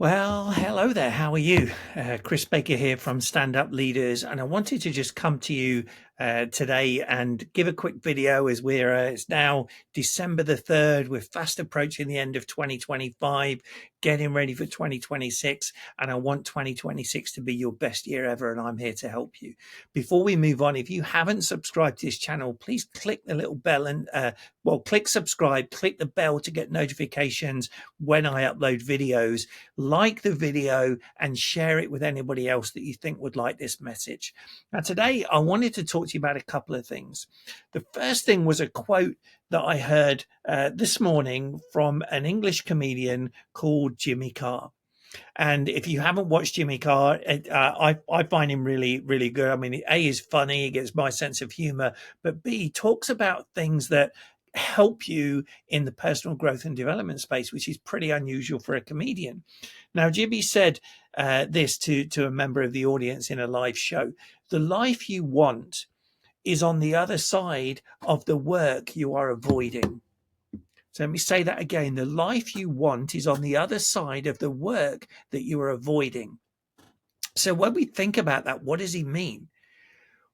Well, hello there. How are you? Chris Baker here from Stand Up Leaders, and I wanted to just come to you today and give a quick video as it's now December the 3rd. We're fast approaching the end of 2025, getting ready for 2026, and I want 2026 to be your best year ever, and I'm here to help you. Before we move on, if you haven't subscribed to this channel, please click the little bell and click subscribe, click the bell to get notifications when I upload videos. Like the video and share it with anybody else that you think would like this message. Now, today I wanted to talk to you about a couple of things. The first thing was a quote that I heard this morning from an English comedian called Jimmy Carr. And if you haven't watched Jimmy Carr, I find him really, really good. I mean, A, is funny, he gets my sense of humor, but B, talks about things that help you in the personal growth and development space, which is pretty unusual for a comedian. Now, Jimmy said this to a member of the audience in a live show: the life you want is on the other side of the work you are avoiding. So let me say that again. The life you want is on the other side of the work that you are avoiding. So when we think about that, what does he mean?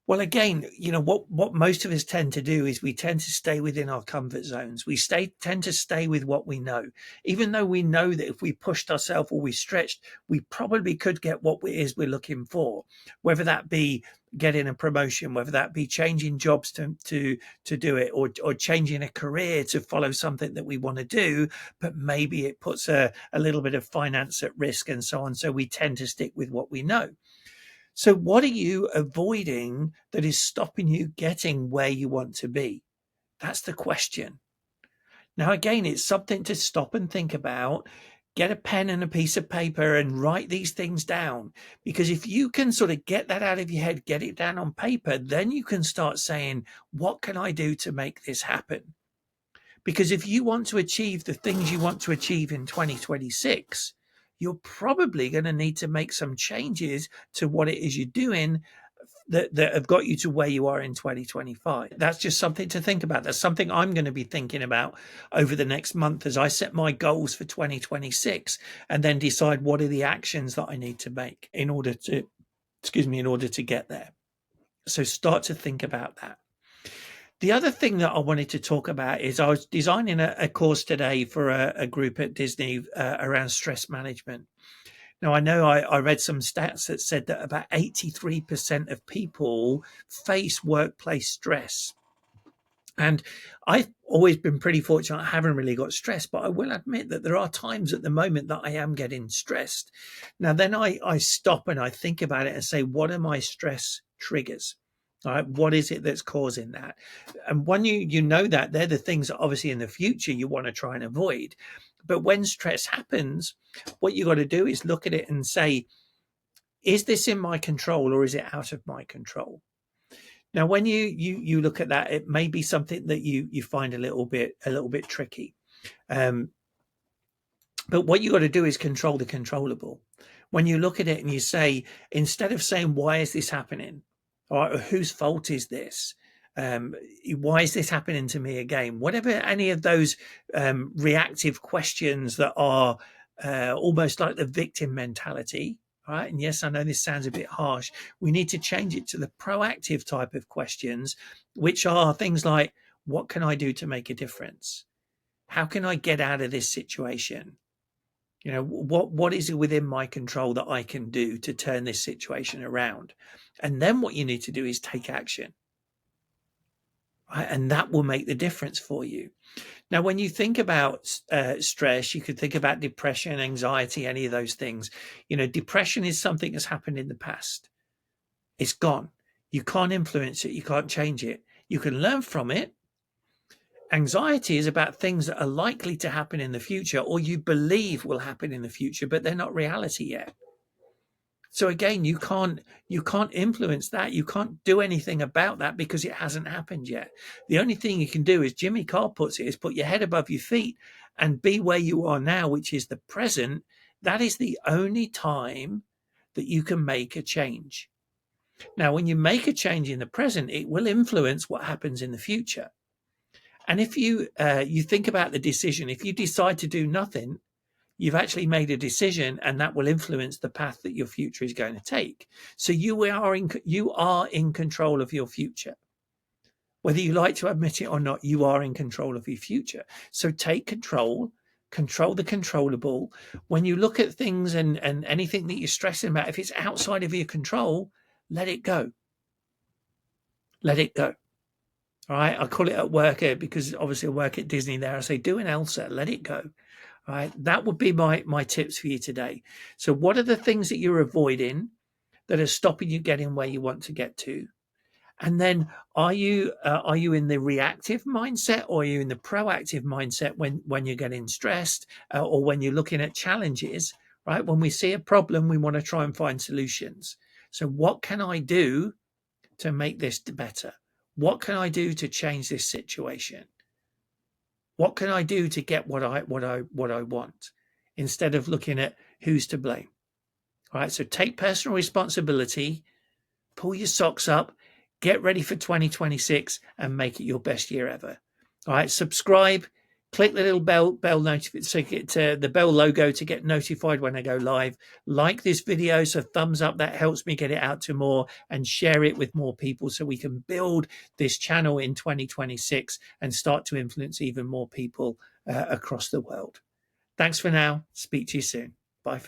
Well, again, what most of us tend to do is we tend to stay within our comfort zones. Tend to stay with what we know, even though we know that if we pushed ourselves or we stretched, we probably could get what it is we're looking for, whether that be getting a promotion, whether that be changing jobs to do it, or changing a career to follow something that we want to do, but maybe it puts a little bit of finance at risk and so on. So we tend to stick with what we know. So what are you avoiding that is stopping you getting where you want to be? That's the question. Now, again, it's something to stop and think about. Get a pen and a piece of paper and write these things down. Because if you can sort of get that out of your head, get it down on paper, then you can start saying, what can I do to make this happen? Because if you want to achieve the things you want to achieve in 2026, you're probably going to need to make some changes to what it is you're doing that have got you to where you are in 2025. That's just something to think about. That's something I'm going to be thinking about over the next month as I set my goals for 2026 and then decide what are the actions that I need to make in order to get there. So start to think about that. The other thing that I wanted to talk about is I was designing a course today for a group at Disney around stress management. Now, I know I read some stats that said that about 83% of people face workplace stress. And I've always been pretty fortunate. I haven't really got stressed, but I will admit that there are times at the moment that I am getting stressed. Now, then I stop and I think about it and say, what are my stress triggers? All right, what is it that's causing that? And when you know that, they're the things that obviously in the future you want to try and avoid. But when stress happens, what you got to do is look at it and say, is this in my control or is it out of my control? Now, when you look at that, it may be something that you find a little bit tricky. But what you got to do is control the controllable. When you look at it and you say, instead of saying, why is this happening? Or whose fault is this? Why is this happening to me again? Whatever any of those reactive questions that are almost like the victim mentality, right? And yes, I know this sounds a bit harsh. We need to change it to the proactive type of questions, which are things like, what can I do to make a difference? How can I get out of this situation? What is it within my control that I can do to turn this situation around? And then what you need to do is take action. Right? And that will make the difference for you. Now, when you think about stress, you could think about depression, anxiety, any of those things. Depression is something that's happened in the past. It's gone. You can't influence it. You can't change it. You can learn from it. Anxiety is about things that are likely to happen in the future or you believe will happen in the future, but they're not reality yet. So again, you can't influence that. You can't do anything about that because it hasn't happened yet. The only thing you can do, as Jimmy Carr puts it, is put your head above your feet and be where you are now, which is the present. That is the only time that you can make a change. Now, when you make a change in the present, it will influence what happens in the future. And if you think about the decision, if you decide to do nothing, You've actually made a decision, and that will influence the path that your future is going to take. So you are in control of your future. Whether you like to admit it or not, you are in control of your future. So take control, control the controllable. When you look at things and anything that you're stressing about, if it's outside of your control, let it go. Let it go. All right. I call it at work because obviously I work at Disney there. I say, do an Elsa, let it go. All right. That would be my tips for you today. So what are the things that you're avoiding that are stopping you getting where you want to get to? And then are you in the reactive mindset, or are you in the proactive mindset when you're getting stressed, or when you're looking at challenges, right? When we see a problem, we want to try and find solutions. So what can I do to make this better? What can I do to change this situation? What can I do to get what I want, instead of looking at who's to blame? All right. So take personal responsibility, pull your socks up, get ready for 2026, and make it your best year ever. All right. Subscribe, click the little bell notification, so get the bell logo to get notified when I go live. Like this video, so thumbs up, that helps me get it out to more, and share it with more people so we can build this channel in 2026 and start to influence even more people across the world. Thanks for now. Speak to you soon. Bye.